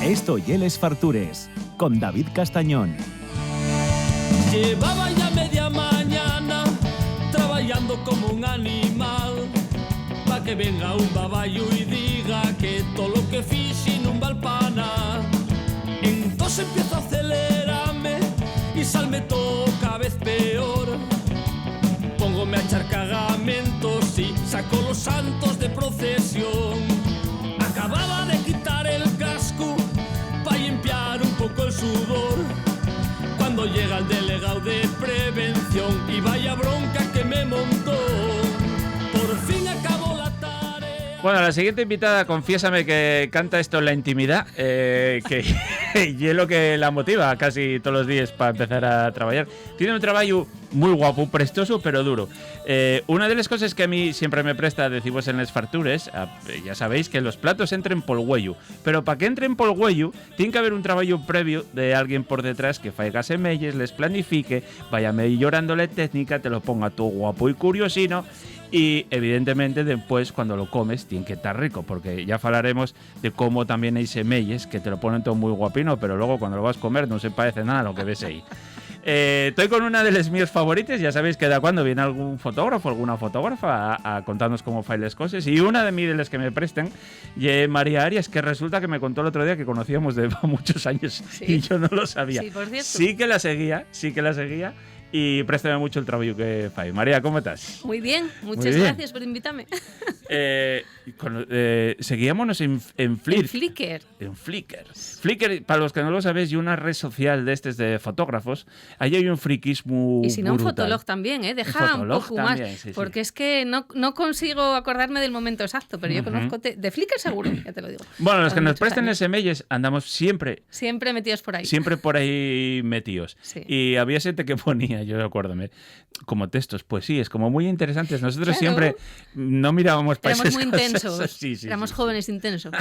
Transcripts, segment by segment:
Esto y Les Fartures, con David Castañón. Llevaba ya media mañana trabajando como un animal, pa' que venga un baballo y diga que todo lo que fixi non val pa nada. Entonces empiezo a acelerarme y salme todo cada vez peor. Póngome a echar cagamentos y saco los santos de procesión. Acababa de quitar el casco pa' limpiar un poco el sudor, cuando llega el delegado de prevención y vaya bronca que me montó. Por fin acabó la tarea. Bueno, la siguiente invitada, confiésame que canta esto en la intimidad, que y es lo que la motiva casi todos los días para empezar a trabajar. Tiene un trabajo muy guapo, prestoso, pero duro. Una de las cosas que a mí siempre me presta decimos en Les Fartures, ya sabéis que los platos entren por huello, pero para que entren por huello tiene que haber un trabajo previo de alguien por detrás que faiga semelles, les planifique, vaya mejorando la técnica, te lo ponga todo guapo y curiosino. Y evidentemente después cuando lo comes tiene que estar rico, porque ya hablaremos de cómo también hay semelles que te lo ponen todo muy guapino, pero luego cuando lo vas a comer no se parece nada a lo que ves ahí. Estoy con una de las mías favoritas, ya sabéis que de cuando viene algún fotógrafo, alguna fotógrafa a contarnos cómo fai las cosas, y una de mí de las que me presten y María Arias, que resulta que me contó el otro día que conocíamos de muchos años, sí. Y yo no lo sabía. Sí, por cierto. Sí que la seguía. Y préstame mucho el trabajo que fai. María, ¿cómo estás? Muy bien, muchas gracias por invitarme. Seguíamos en Flickr. En Flickr. Flickr, para los que no lo sabéis, y una red social de fotógrafos. Ahí hay un friquismo y si no, un brutal. Fotolog también, deja un poco más. Sí, porque es que no consigo acordarme del momento exacto, pero yo conozco de Flickr seguro, ya te lo digo. Bueno, los que nos presten SMs andamos siempre metidos por ahí. Siempre por ahí metidos. Sí. Y había gente que ponía, yo acuérdame, como textos, poesías, como muy interesantes. Nosotros siempre no mirábamos para éramos muy intensos. Sí, éramos jóvenes intensos.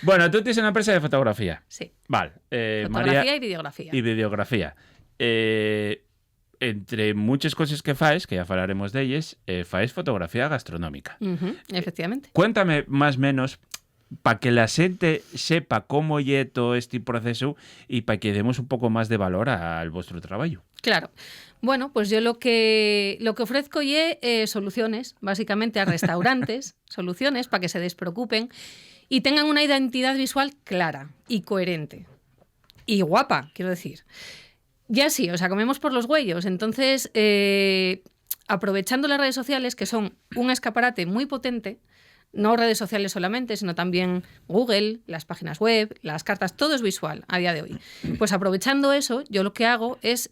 Bueno, tú tienes una empresa de fotografía. Sí. Vale. Fotografía María, y videografía. Y videografía. Entre muchas cosas que faes, que ya hablaremos de ellas, faes fotografía gastronómica. Efectivamente. Cuéntame más o menos para que la gente sepa cómo lle todo este proceso y para que demos un poco más de valor al vuestro trabajo. Claro. Bueno, pues yo lo que ofrezco soluciones, básicamente a restaurantes, soluciones para que se despreocupen y tengan una identidad visual clara y coherente. Y guapa, quiero decir. Ya sí, o sea, comemos por los huellos. Entonces, aprovechando las redes sociales, que son un escaparate muy potente, no redes sociales solamente, sino también Google, las páginas web, las cartas, todo es visual a día de hoy. Pues aprovechando eso, yo lo que hago es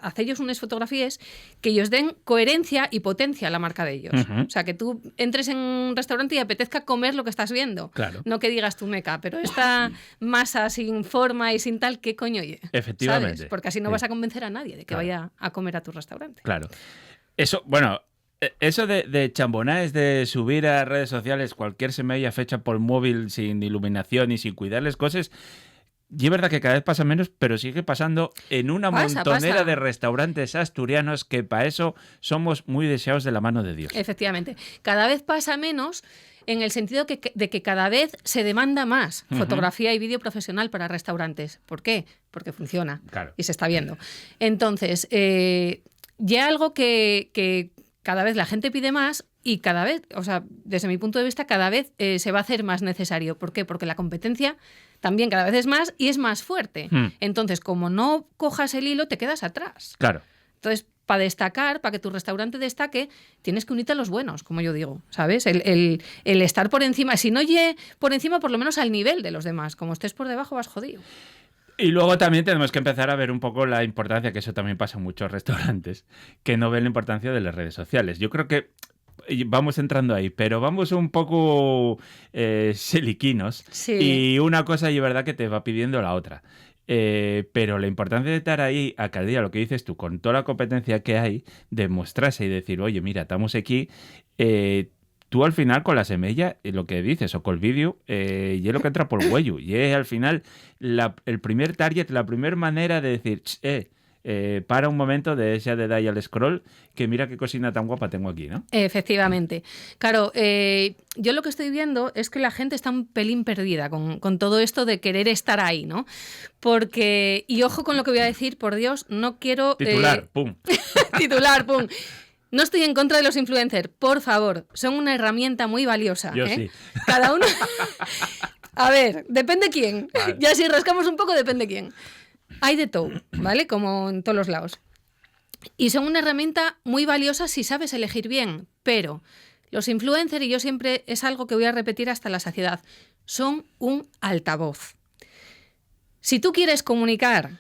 hacerles unas fotografías que ellos den coherencia y potencia a la marca de ellos. O sea, que tú entres en un restaurante y apetezca comer lo que estás viendo. Claro. No que digas tú, meca, pero esta masa sin forma y sin tal, ¿qué coño oye? Efectivamente. ¿Sabes? Porque así no vas a convencer a nadie de que vaya a comer a tu restaurante. Claro. Eso, bueno... Eso de chambonaes, de subir a redes sociales cualquier semilla fecha por móvil sin iluminación y sin cuidarles cosas, y es verdad que cada vez pasa menos, pero sigue pasando en una montonera de restaurantes asturianos que para eso somos muy deseados de la mano de Dios. Efectivamente. Cada vez pasa menos en el sentido de que cada vez se demanda más fotografía y vídeo profesional para restaurantes. ¿Por qué? Porque funciona. Claro. Y se está viendo. Entonces, ya algo que cada vez la gente pide más y cada vez, o sea, desde mi punto de vista, cada vez se va a hacer más necesario. ¿Por qué? Porque la competencia también cada vez es más y es más fuerte. Entonces, como no cojas el hilo, te quedas atrás. Claro. Entonces, para destacar, para que tu restaurante destaque, tienes que unirte a los buenos, como yo digo, ¿sabes? El estar por encima, si no por encima, por lo menos al nivel de los demás. Como estés por debajo, vas jodido. Y luego también tenemos que empezar a ver un poco la importancia, que eso también pasa en muchos restaurantes, que no ven la importancia de las redes sociales. Yo creo que vamos entrando ahí, pero vamos un poco seliquinos. Sí. Y una cosa y verdad que te va pidiendo la otra. Pero la importancia de estar ahí a cada día, lo que dices tú, con toda la competencia que hay, de mostrarse y decir, oye, mira, estamos aquí... tú al final con la semilla, lo que dices, o con el vídeo, y es lo que entra por el huello. Y es al final el primer target, la primera manera de decir, para un momento de esa de dar al scroll, que mira qué cocina tan guapa tengo aquí, ¿no? Efectivamente. Claro, yo lo que estoy viendo es que la gente está un pelín perdida con todo esto de querer estar ahí, ¿no? Porque, y ojo con lo que voy a decir, por Dios, no quiero... Titular, pum. Titular, pum. No estoy en contra de los influencers, por favor, son una herramienta muy valiosa. Yo sí. Cada uno... A ver, depende quién. Vale. Ya si rascamos un poco, depende quién. Hay de todo, ¿vale? Como en todos los lados. Y son una herramienta muy valiosa si sabes elegir bien, pero los influencers, y yo siempre es algo que voy a repetir hasta la saciedad, son un altavoz. Si tú quieres comunicar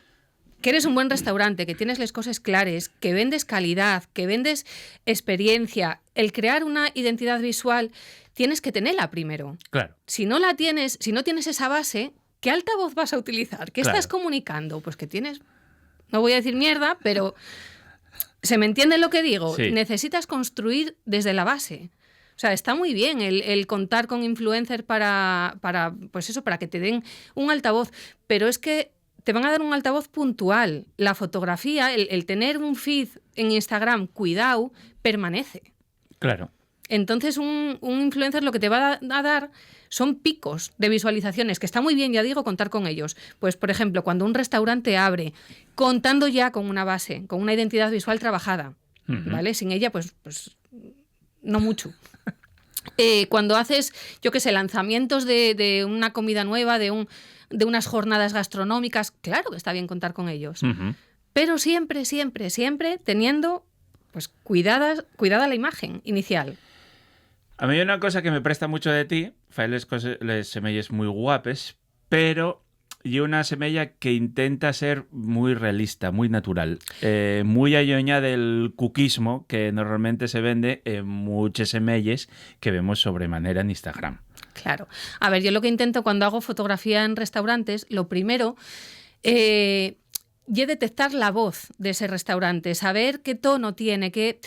que eres un buen restaurante, que tienes las cosas claras, que vendes calidad, que vendes experiencia, el crear una identidad visual, tienes que tenerla primero. Claro. Si no la tienes, si no tienes esa base, ¿qué altavoz vas a utilizar? ¿Qué Claro. estás comunicando? Pues que tienes, no voy a decir mierda, pero ¿se me entiende lo que digo? Sí. Necesitas construir desde la base. O sea, está muy bien el contar con influencers para, pues eso, para que te den un altavoz, pero es que te van a dar un altavoz puntual. La fotografía, el tener un feed en Instagram cuidado, permanece. Claro. Entonces, un influencer lo que te va a dar son picos de visualizaciones, que está muy bien, ya digo, contar con ellos. Pues, por ejemplo, cuando un restaurante abre, contando ya con una base, con una identidad visual trabajada, ¿vale? Sin ella, pues no mucho. Cuando haces, yo qué sé, lanzamientos de una comida nueva, de unas jornadas gastronómicas, claro que está bien contar con ellos. Pero siempre, siempre, siempre teniendo pues cuidada la imagen inicial. A mí hay una cosa que me presta mucho de ti, fai les semelles muy guapes, pero y una semella que intenta ser muy realista, muy natural, muy alloña del cuquismo que normalmente se vende en muchas semelles que vemos sobremanera en Instagram. Claro. A ver, yo lo que intento cuando hago fotografía en restaurantes, lo primero... y detectar la voz de ese restaurante, saber qué tono tiene, que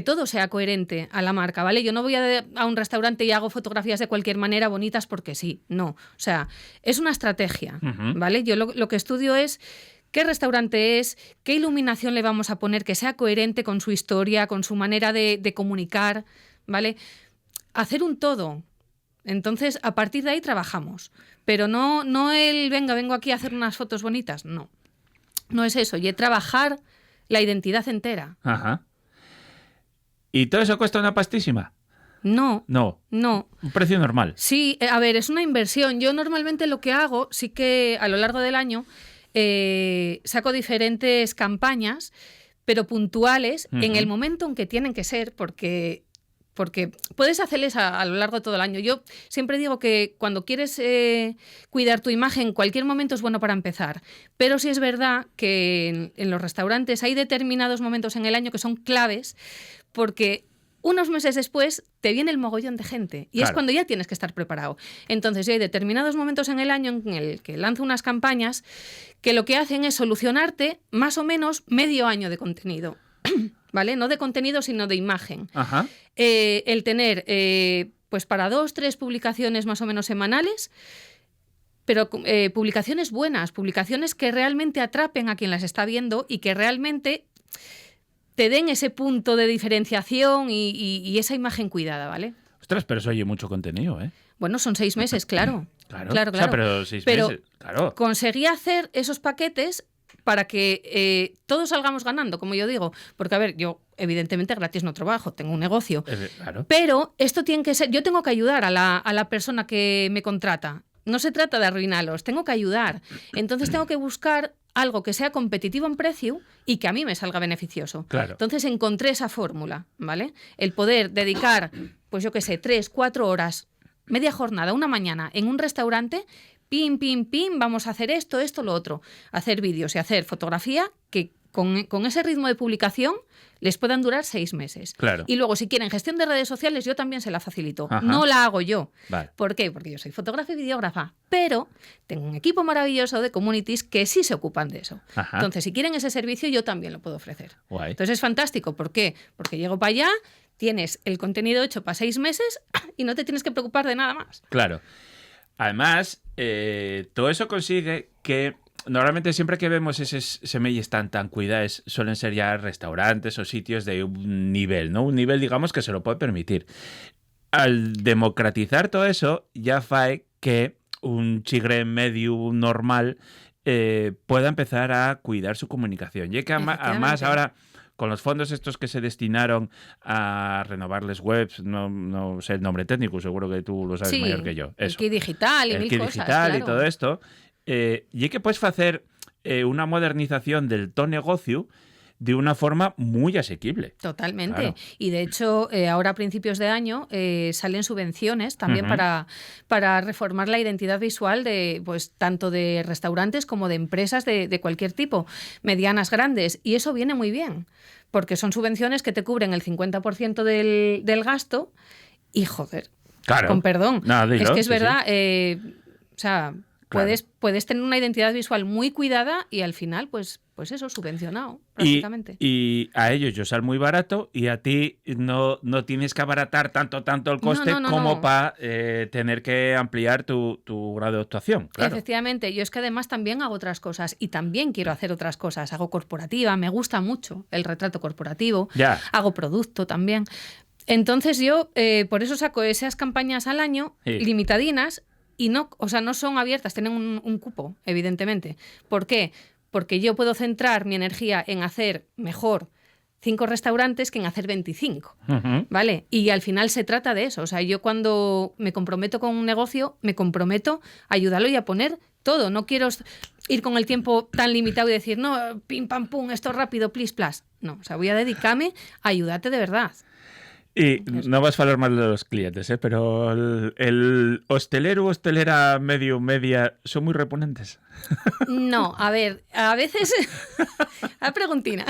todo sea coherente a la marca, ¿vale? Yo no voy a un restaurante y hago fotografías de cualquier manera bonitas porque sí, no. O sea, es una estrategia, ¿vale? Yo lo que estudio es qué restaurante es, qué iluminación le vamos a poner, que sea coherente con su historia, con su manera de comunicar, ¿vale? Hacer un todo. Entonces, a partir de ahí trabajamos. Pero no vengo aquí a hacer unas fotos bonitas, no. No es eso, y trabajar la identidad entera. Ajá. ¿Y todo eso cuesta una pastísima? No. Un precio normal. Sí, a ver, es una inversión. Yo normalmente lo que hago, sí que a lo largo del año saco diferentes campañas, pero puntuales en el momento en que tienen que ser, porque puedes hacerles a lo largo de todo el año. Yo siempre digo que cuando quieres cuidar tu imagen, cualquier momento es bueno para empezar. Pero sí es verdad que en los restaurantes hay determinados momentos en el año que son claves porque unos meses después te viene el mogollón de gente y Claro. es cuando ya tienes que estar preparado. Entonces yo hay determinados momentos en el año en el que lanzo unas campañas que lo que hacen es solucionarte más o menos medio año de contenido. ¿Vale? No de contenido, sino de imagen. Ajá. El tener, pues para 2-3 publicaciones más o menos semanales, pero publicaciones buenas, publicaciones que realmente atrapen a quien las está viendo y que realmente te den ese punto de diferenciación y esa imagen cuidada, ¿vale? Ostras, pero eso oye mucho contenido, ¿eh? Bueno, son 6 meses, claro. Claro. Claro. O sea, pero 6 meses, claro. Conseguí hacer esos paquetes para que todos salgamos ganando, como yo digo. Porque, a ver, yo evidentemente gratis no trabajo, tengo un negocio. Claro. Pero esto tiene que ser... Yo tengo que ayudar a la persona que me contrata. No se trata de arruinarlos, tengo que ayudar. Entonces tengo que buscar algo que sea competitivo en precio y que a mí me salga beneficioso. Claro. Entonces encontré esa fórmula, ¿vale? El poder dedicar, pues yo qué sé, 3-4 horas, media jornada, una mañana, en un restaurante... Pim, pim, pim, vamos a hacer esto, lo otro. Hacer vídeos y hacer fotografía que con ese ritmo de publicación les puedan durar 6 meses. Claro. Y luego, si quieren gestión de redes sociales, yo también se la facilito. Ajá. No la hago yo. Vale. ¿Por qué? Porque yo soy fotógrafa y videógrafa, pero tengo un equipo maravilloso de communities que sí se ocupan de eso. Ajá. Entonces, si quieren ese servicio, yo también lo puedo ofrecer. Guay. Entonces, es fantástico. ¿Por qué? Porque llego para allá, tienes el contenido hecho para 6 meses y no te tienes que preocupar de nada más. Claro. Además, todo eso consigue que normalmente siempre que vemos esos semelles tan cuidados suelen ser ya restaurantes o sitios de un nivel, ¿no? Un nivel, digamos, que se lo puede permitir. Al democratizar todo eso, ya fae que un chigre medio normal pueda empezar a cuidar su comunicación. Y que además ahora, con los fondos estos que se destinaron a renovarles webs, no sé el nombre técnico, seguro que tú lo sabes mayor que yo. Eso. El kit digital y el mil kit cosas, digital claro. y todo esto. Y que puedes hacer una modernización del to negocio de una forma muy asequible. Totalmente. Claro. Y de hecho, ahora a principios de año salen subvenciones también para reformar la identidad visual de, pues, tanto de restaurantes como de empresas de cualquier tipo, medianas, grandes. Y eso viene muy bien, porque son subvenciones que te cubren el 50% del gasto y, joder, Claro. con perdón, No, dilo, es que es sí, verdad, sí. o sea, Claro. puedes tener una identidad visual muy cuidada y al final, pues eso, subvencionado, prácticamente. Y a ellos yo sal muy barato y a ti no tienes que abaratar tanto el coste como para tener que ampliar tu grado de actuación. Claro. Efectivamente, yo es que además también hago otras cosas y también quiero hacer otras cosas. Hago corporativa, me gusta mucho el retrato corporativo, Ya. hago producto también. Entonces yo por eso saco esas campañas al año, Sí. limitadinas, y no son abiertas, tienen un cupo, evidentemente. ¿Por qué? Porque yo puedo centrar mi energía en hacer mejor 5 restaurantes que en hacer 25, Ujú. ¿vale? Y al final se trata de eso. O sea, yo cuando me comprometo con un negocio, me comprometo a ayudarlo y a poner todo. No quiero ir con el tiempo tan limitado y decir, no, pim, pam, pum, esto rápido, plis, plas. No, o sea, voy a dedicarme a ayudarte de verdad. Y no vas a hablar mal de los clientes, pero el hostelero o hostelera media son muy repugnantes. No, a ver, a veces... a preguntina.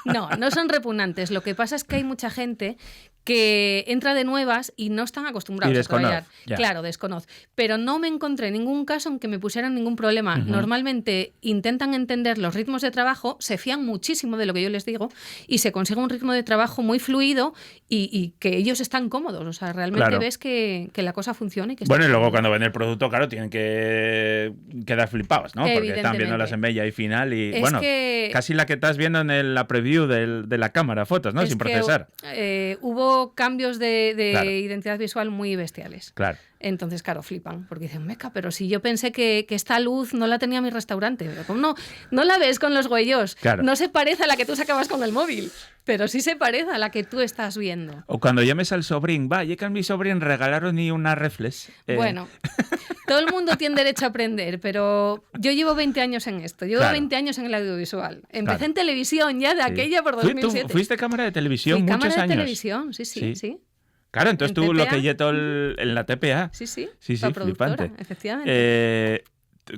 No son repugnantes. Lo que pasa es que hay mucha gente que entra de nuevas y no están acostumbrados a trabajar. Ya. Claro, desconoce. Pero no me encontré ningún caso en que me pusieran ningún problema. Normalmente intentan entender los ritmos de trabajo, se fían muchísimo de lo que yo les digo y se consigue un ritmo de trabajo muy fluido y que ellos están cómodos. O sea, realmente ves que la cosa funciona. Y que Bueno, y está luego cómodo. cuando ven el producto, claro, tienen que quedar flipados, ¿no? Porque están viendo la semilla y final y, Es bueno, que- casi la que estás viendo en la preview de la cámara, fotos, ¿no? Es Sin que, procesar. Hubo cambios de Claro. identidad visual muy bestiales. Claro. Entonces, claro, flipan, porque dicen, meca, pero si yo pensé que esta luz no la tenía mi restaurante. Pero ¿cómo no la ves con los huellos? Claro. No se parece a la que tú sacabas con el móvil, pero sí se parece a la que tú estás viendo. O cuando llames al sobrín, ya que a mi sobrín regalaron ni una reflex. Bueno, todo el mundo tiene derecho a aprender, pero yo llevo 20 años en esto, llevo Claro. 20 años en el audiovisual. Empecé Claro. en televisión ya de Sí. aquella por ¿Tú 2007. fuiste cámara de televisión Fui muchos cámara de años? televisión, sí. Claro, entonces En tú lo TPA. que yeto en la TPA. Sí, Sí, la productora, flipante. efectivamente.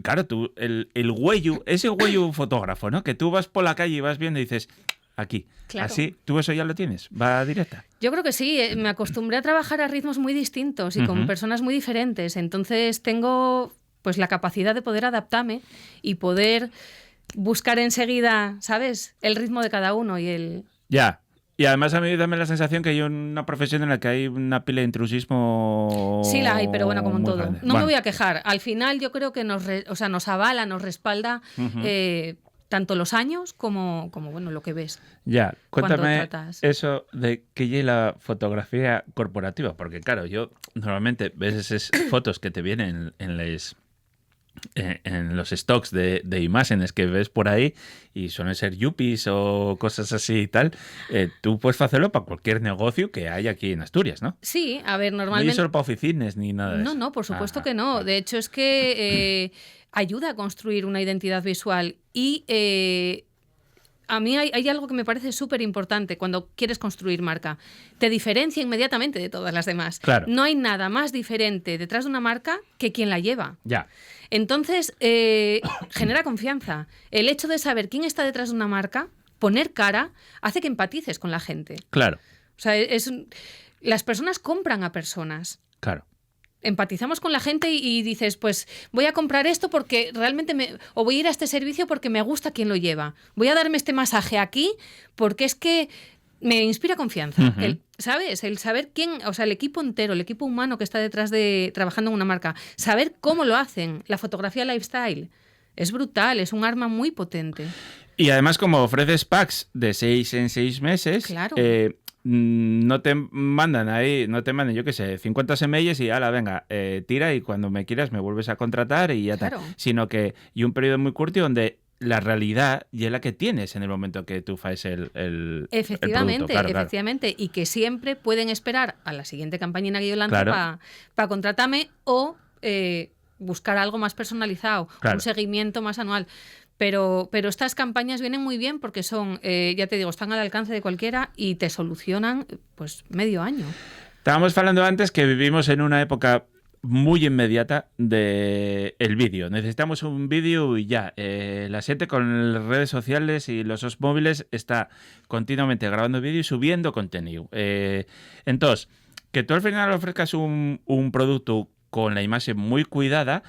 Claro, tú, el huello, ese huello fotógrafo, ¿no? Que tú vas por la calle y vas viendo y dices, aquí. Claro. Así, tú eso ya lo tienes, va directa. Yo creo que sí, me acostumbré a trabajar a ritmos muy distintos y con personas muy diferentes, entonces tengo pues la capacidad de poder adaptarme y poder buscar enseguida, ¿sabes?, el ritmo de cada uno y el... Ya. Y además a mí dame la sensación que hay una profesión en la que hay una pila de intrusismo. Sí la hay, pero bueno, como en muy todo. grande. No Bueno, me voy a quejar. Al final yo creo que nos avala, nos respalda tanto los años como bueno, lo que ves. Ya, cuando cuéntame tratas. eso de que lleve la fotografía corporativa, porque claro, yo normalmente ves esas fotos que te vienen en los stocks de imágenes que ves por ahí y suelen ser yuppies o cosas así y tal. Tú puedes hacerlo para cualquier negocio que hay aquí en Asturias, ¿no? Sí, a ver, No normalmente... es solo para oficinas ni nada de eso. No, por supuesto Ajá, que no. vale. De hecho, es que ayuda a construir una identidad visual y a mí hay algo que me parece súper importante cuando quieres construir marca. Te diferencia inmediatamente de todas las demás. Claro. No hay nada más diferente detrás de una marca que quien la lleva. Ya. Entonces, genera confianza. El hecho de saber quién está detrás de una marca, poner cara, hace que empatices con la gente. Claro, O sea, las personas compran a personas. claro. Empatizamos con la gente y dices, pues voy a comprar esto porque realmente o voy a ir a este servicio porque me gusta quien lo lleva. Voy a darme este masaje aquí porque es que me inspira confianza. ¿Sabes? El saber quién, o sea, el equipo entero, el equipo humano que está detrás de trabajando en una marca, saber cómo lo hacen, la fotografía lifestyle. Es brutal, es un arma muy potente. Y además, como ofreces packs de 6 en 6 meses, Claro. no te mandan, yo qué sé, 50 semillas y ala, venga, tira y cuando me quieras me vuelves a contratar y ya Claro. está. Sino que y un periodo muy corto donde la realidad y es la que tienes en el momento que tú haces el Efectivamente, producto. Claro. efectivamente. Y que siempre pueden esperar a la siguiente campaña que yo lance Claro. para contratarme o buscar algo más personalizado, Claro. un seguimiento más anual. Pero estas campañas vienen muy bien porque son, ya te digo, están al alcance de cualquiera y te solucionan pues medio año. Estábamos hablando antes que vivimos en una época muy inmediata de el vídeo. Necesitamos un vídeo y ya. La gente con las redes sociales y los móviles está continuamente grabando vídeo y subiendo contenido. Entonces, que tú al final ofrezcas un producto con la imagen muy cuidada,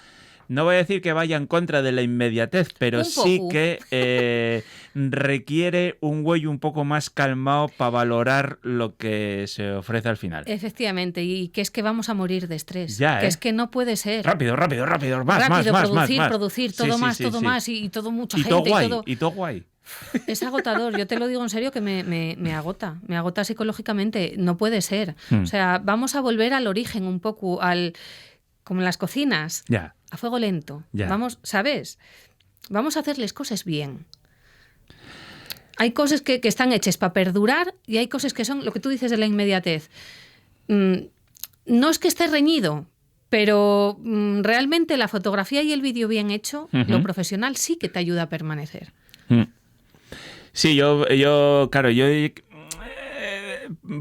no voy a decir que vaya en contra de la inmediatez, pero Un sí poco. que requiere un güey un poco más calmado para valorar lo que se ofrece al final. Efectivamente, y que es que vamos a morir de estrés. Ya, que es que no puede ser. Rápido, más, Rápido, más, producir, más. producir, Sí, todo sí, más, sí, todo sí. más y todo mucha Y gente. todo guay, y todo... y todo guay. Es agotador, yo te lo digo en serio que me agota psicológicamente, no puede ser. O sea, vamos a volver al origen un poco, como en las cocinas, Ya. a fuego lento. Ya. Vamos, ¿sabes? Vamos a hacerles cosas bien. Hay cosas que están hechas para perdurar y hay cosas que son lo que tú dices de la inmediatez. No es que esté reñido, pero realmente la fotografía y el vídeo bien hecho, lo profesional sí que te ayuda a permanecer. Sí, yo claro,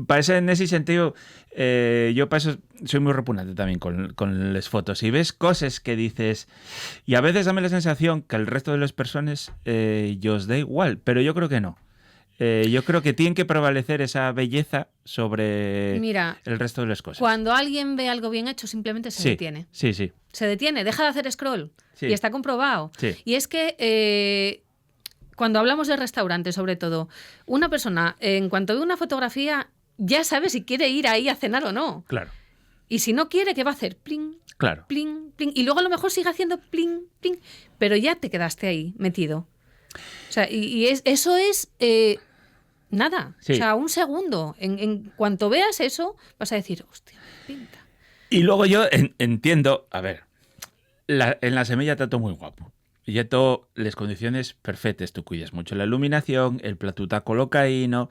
para eso, en ese sentido, yo para eso soy muy repugnante también con las fotos. Y ves cosas que dices, y a veces dame la sensación que el resto de las personas yo os da igual, pero yo creo que no. Yo creo que tienen que prevalecer esa belleza sobre Mira, el resto de las cosas. Cuando alguien ve algo bien hecho, simplemente se detiene. Sí, sí. Se detiene, deja de hacer scroll. Sí. Y está comprobado. Sí. Y es que cuando hablamos de restaurantes, sobre todo, una persona, en cuanto ve una fotografía, ya sabe si quiere ir ahí a cenar o no. Claro, Y si no quiere, ¿qué va a hacer? Pling, claro. pling, pling. Y luego a lo mejor sigue haciendo pling, pling. Pero ya te quedaste ahí, metido. O sea, eso es nada. Sí. O sea, un segundo. En cuanto veas eso, vas a decir, hostia, pinta. Y luego yo entiendo, a ver, en la semilla está todo muy guapo. Y ya todo, las condiciones perfectas, tú cuidas mucho la iluminación, el plato está colocaíno,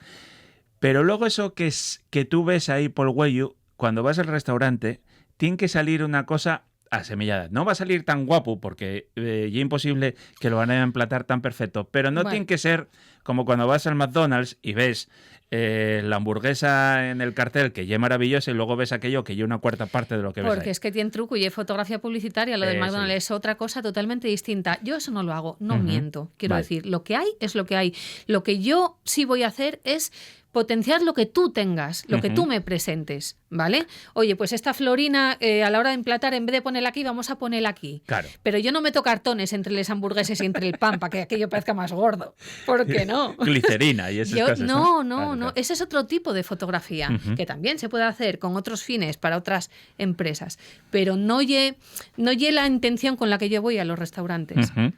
pero luego eso que tú ves ahí por el huello, cuando vas al restaurante, tiene que salir una cosa asemillada. No va a salir tan guapo porque ya es imposible que lo van a emplatar tan perfecto, pero no Bueno. tiene que ser como cuando vas al McDonald's y ves la hamburguesa en el cartel que ya es maravillosa y luego ves aquello que ya una cuarta parte de lo que ves Porque ahí. es que tiene truco y es fotografía publicitaria. Lo del Sí. McDonald's es otra cosa totalmente distinta. Yo eso no lo hago, no miento. Quiero Vale. decir, lo que hay es lo que hay. Lo que yo sí voy a hacer es potenciar lo que tú tengas, lo que tú me presentes, ¿vale? Oye, pues esta florina a la hora de emplatar, en vez de ponerla aquí, vamos a ponerla aquí. Claro. Pero yo no meto cartones entre las hamburguesas y entre el pan para que aquello parezca más gordo. ¿Por qué no? Glicerina y esas Yo, cosas. no, Claro, claro. ese es otro tipo de fotografía que también se puede hacer con otros fines para otras empresas, pero no lle la intención con la que yo voy a los restaurantes. Ujú.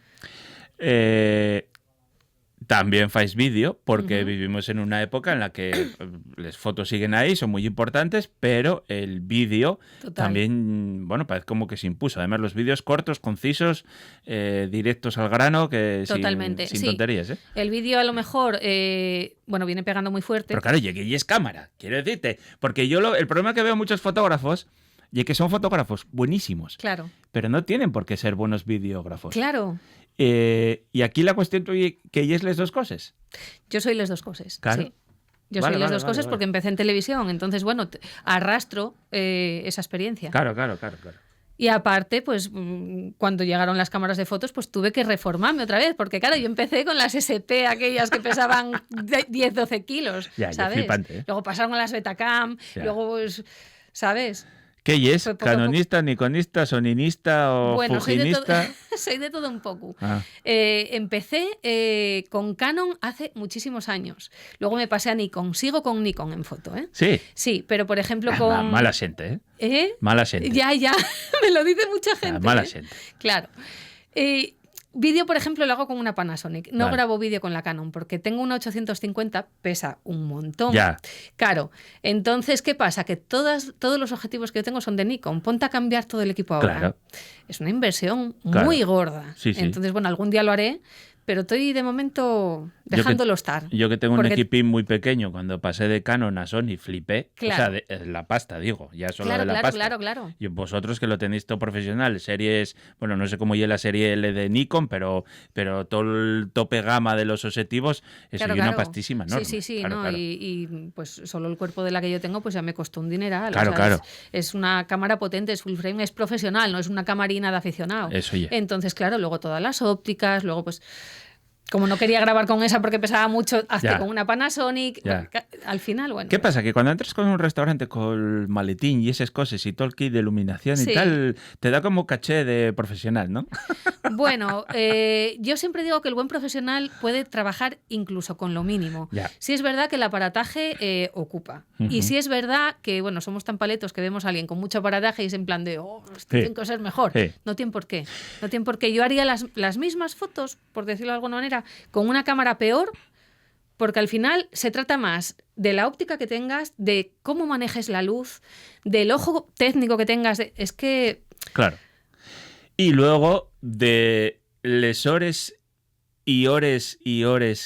También fais vídeo, porque vivimos en una época en la que las fotos siguen ahí, son muy importantes, pero el vídeo Total. también, bueno, parece como que se impuso. Además, los vídeos cortos, concisos, directos al grano, que Totalmente, sin sí. tonterías, ¿eh? El vídeo a lo mejor, viene pegando muy fuerte. Pero claro, llegué y es cámara, quiero decirte. Porque el problema que veo muchos fotógrafos, y que son fotógrafos buenísimos, Claro, pero no tienen por qué ser buenos videógrafos. claro. Y aquí la cuestión que ya es las dos cosas. Yo soy las dos cosas. Claro. Sí. Yo Vale, soy las vale, dos vale, cosas vale. porque empecé en televisión. Entonces, arrastro esa experiencia. Claro. Y aparte, pues cuando llegaron las cámaras de fotos, pues tuve que reformarme otra vez, porque claro, yo empecé con las SP, aquellas que pesaban 10-12 kilos, Ya ¿sabes? flipante, ¿eh? Luego pasaron a las Betacam, Ya. luego, pues, ¿sabes? ¿Qué es? Fue poco a poco. ¿Canonista, niconista, soninista o Bueno, soy de, fujinista? soy de todo un poco. Ah. Empecé con Canon hace muchísimos años. Luego me pasé a Nikon. Sigo con Nikon en foto, ¿eh? Sí. Sí, pero por ejemplo con... Mala gente, ¿eh? ¿Eh? Mala gente. Ya, me lo dice mucha gente. Mala ¿eh? gente. Claro. Vídeo, por ejemplo, lo hago con una Panasonic. No Vale. grabo vídeo con la Canon porque tengo una 850, pesa un montón. Ya. Claro. Entonces, ¿qué pasa? Que todos los objetivos que yo tengo son de Nikon. Ponte a cambiar todo el equipo ahora. Claro. Es una inversión Claro. muy gorda. Sí, sí. Entonces, bueno, algún día lo haré, pero estoy de momento dejándolo estar. Yo que tengo un Porque- equipín muy pequeño, cuando pasé de Canon a Sony flipé. Claro. O sea, la pasta, digo, ya solo Claro, de la claro, pasta. claro. Y vosotros que lo tenéis todo profesional, series, bueno, no sé cómo lleva la serie L de Nikon, pero todo el tope gama de los objetivos, eso Claro, y una claro. pastísima enorme. Sí, Claro, ¿no? claro. Y pues solo el cuerpo de la que yo tengo pues ya me costó un dineral. Claro, claro. Es una cámara potente, es full frame, es profesional, no es una camarina de aficionado. Eso ya. Entonces, claro, luego todas las ópticas, luego pues... Como no quería grabar con esa porque pesaba mucho, hazte Ya. con una Panasonic. Ya. Al final, bueno. ¿Qué pasa? Que cuando entras con un restaurante con el maletín y esas cosas y todo el kit de iluminación Sí. y tal, te da como caché de profesional, ¿no? Bueno, yo siempre digo que el buen profesional puede trabajar incluso con lo mínimo. Ya. Sí es verdad que el aparataje ocupa. Y Ujú. sí es verdad que, bueno, somos tan paletos que vemos a alguien con mucho aparataje y es en plan de, esto Sí. tiene que ser mejor. Sí. No tiene por qué. No tiene por qué. Yo haría las mismas fotos, por decirlo de alguna manera, con una cámara peor, porque al final se trata más de la óptica que tengas, de cómo manejes la luz, del ojo técnico que tengas. Es que... Claro. Y luego de les hores y hores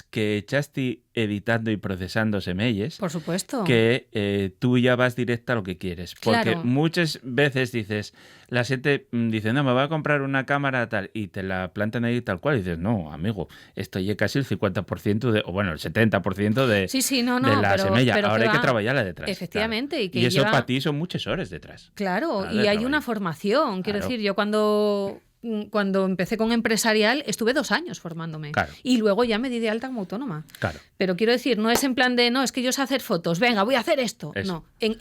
que echaste editando y procesando semelles, Por supuesto. que tú ya vas directa a lo que quieres. Porque Claro. muchas veces dices, la gente dice, no, me voy a comprar una cámara tal, y te la plantan ahí tal cual, y dices, no, amigo, esto ya casi el 50% o bueno, el 70% de, Sí, no, de la pero, semella. pero Ahora hay que va- trabajarla detrás. Efectivamente. claro. Y que eso lleva- para ti son muchas horas detrás. Claro, Claro, y de hay trabajo. una formación. Quiero Claro. decir, yo cuando empecé con empresarial estuve 2 años formándome. Claro. Y luego ya me di de alta como autónoma. Claro. Pero quiero decir, no es en plan de, no, es que yo sé hacer fotos, venga, voy a hacer esto. Eso. No.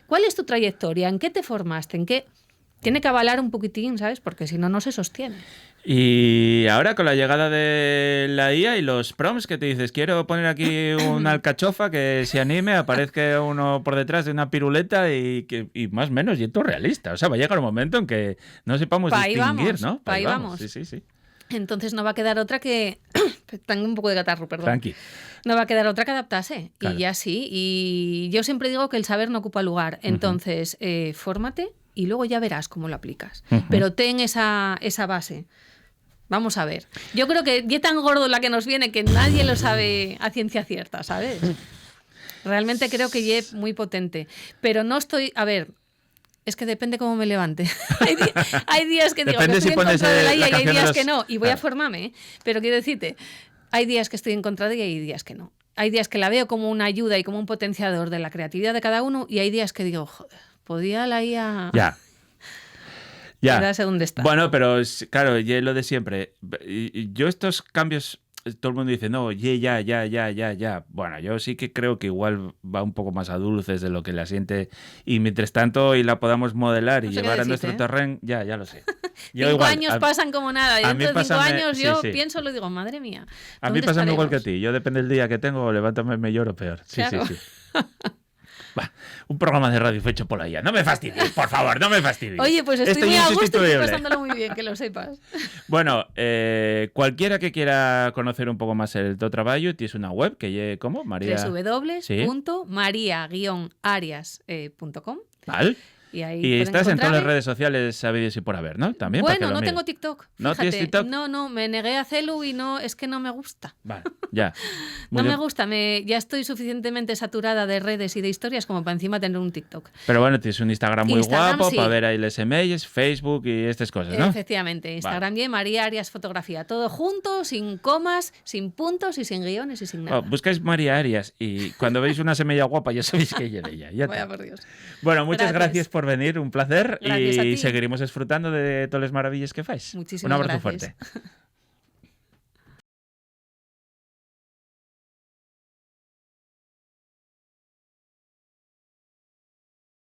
¿Cuál es tu trayectoria? ¿En qué te formaste? ¿En qué? Tiene que avalar un poquitín, ¿sabes? Porque si no, no se sostiene. Y ahora con la llegada de la IA y los prompts que te dices, quiero poner aquí una alcachofa que se anime, aparezca uno por detrás de una piruleta y más o menos, y todo realista. O sea, va a llegar un momento en que no sepamos Pa' ahí distinguir, vamos, ¿no? pa' ahí vamos. Sí. Entonces no va a quedar otra que... Tengo un poco de catarro, perdón. Tranqui. No va a quedar otra que adaptarse. Claro. Y ya sí. Y yo siempre digo que el saber no ocupa lugar. Entonces, fórmate y luego ya verás cómo lo aplicas. Ujú. Pero ten esa base. Vamos a ver. Yo creo que ya tan gordo la que nos viene que nadie lo sabe a ciencia cierta, ¿sabes? Realmente creo que ya es muy potente. Pero no estoy... A ver... Es que depende cómo me levante. Hay días que digo Depende que estoy si en pones, contra de la la IA y hay canción de días los- que no. Y voy a Claro. formarme, ¿eh? Pero quiero decirte, hay días que estoy en contra de ella y hay días que no. Hay días que la veo como una ayuda y como un potenciador de la creatividad de cada uno y hay días que digo, joder, podía la IA Ya. Ya. quedarse donde está. Bueno, pero claro, y lo de siempre. Yo estos cambios, todo el mundo dice, no, ya. Bueno, yo sí que creo que igual va un poco más a dulces de lo que la siente. Y mientras tanto, y la podamos modelar y No sé qué llevar a decirte, nuestro ¿eh? terreno, ya lo sé. Yo 5 igual, años a- pasan como nada y a mí dentro de 5 pásame- años sí, yo sí. pienso, lo digo, madre mía. A mí ¿dónde pasa igual que a estaremos? ti. Yo depende del día que tengo, levántame, me lloro peor. Sí, Claro. sí. Va, un programa de radio fecho por la IA. No me fastidies, por favor, no me fastidies. Oye, pues estoy Esto muy ya a es gusto y estoy insustituible. pasándolo muy bien, que lo sepas. Bueno, cualquiera que quiera conocer un poco más el tu trabajo, tienes una web que lle, ¿cómo? María. www.mariaarias.com Vale. y ahí Y pueden estás en todas las encontrarme. redes sociales sabidos y por haber, ¿no? También para que Bueno, lo no miren. tengo TikTok. ¿No Fíjate. tienes TikTok? No, me negué a hacerlo y no, es que no me gusta. Vale, ya. No Muy me bien. gusta, ya estoy suficientemente saturada de redes y de historias como para encima tener un TikTok. Pero bueno, tienes un Instagram muy Instagram, guapo sí. para ver ahí los emails, Facebook y estas cosas, ¿no? Efectivamente, Instagram y María Arias Fotografía. Todo junto, sin comas, sin puntos y sin guiones y sin nada. Oh, buscáis María Arias y cuando veis una semilla guapa ya sabéis que ella es ella. Ya Vaya está. por Dios. Bueno, muchas Gracias. gracias por venir, un placer Gracias a y ti. seguiremos disfrutando de todas las maravillas que fais. Muchísimas Un abrazo gracias. fuerte.